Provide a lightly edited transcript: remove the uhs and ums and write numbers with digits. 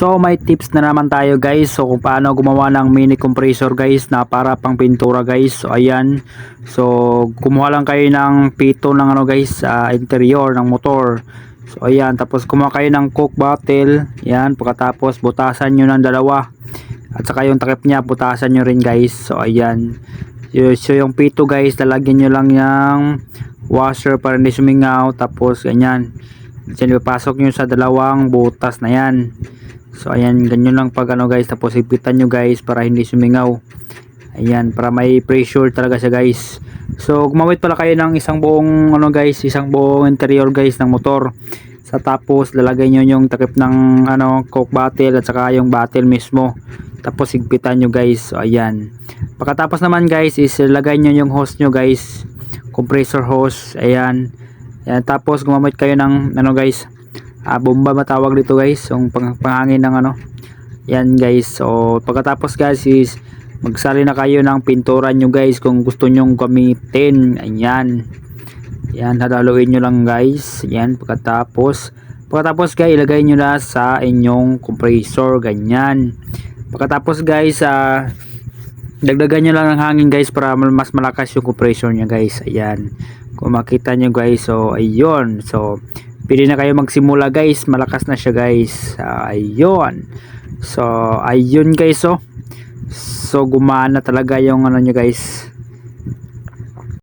So may tips na naman tayo guys. So kung paano gumawa ng mini compressor guys na para pang pintura guys. So ayan. So kumuha lang kayo ng pito ng ano guys, interior ng motor. So ayan, tapos kumuha kayo ng coke bottle. Yan, pagkatapos butasan nyo ng dalawa. At saka yung takip niya butasan nyo rin guys. So ayan. So yung pito guys, lalagyan nyo lang yung washer para hindi sumingaw. Tapos ganyan. Diyan ipasok nyo sa dalawang butas na yan. So ayan, ganyan lang pag ano guys, tapos ipitan nyo guys para hindi sumingaw. Ayan, para may pressure talaga siya guys. So gumamit pala kayo ng isang buong ano guys, isang buong interior guys ng motor. Sa tapos lalagay nyo yung takip ng ano coke bottle at saka yung bottle mismo. Tapos higpitan nyo guys. So ayan. Pagkatapos naman guys is lagay nyo yung hose nyo guys, compressor hose. Ayan. Ayan, tapos gumamit kayo ng ano guys, bomba matawag dito guys, yung panghangin ng ano. Yan guys. So pagkatapos guys is magsali na kayo ng pintura nyo guys kung gusto nyong gamitin. Ayan. Yan, halaluin nyo lang guys. Yan, pagkatapos guys ilagay nyo na sa inyong compressor. Ganyan. Pagkatapos guys dagdagan nyo lang ng hangin guys para mas malakas yung compressor nya guys. Ayan, kung makita nyo guys. So ayun, so pwede na kayo magsimula guys, malakas na siya guys. Ayun, so ayun guys. So gumana talaga yung ano nyo guys,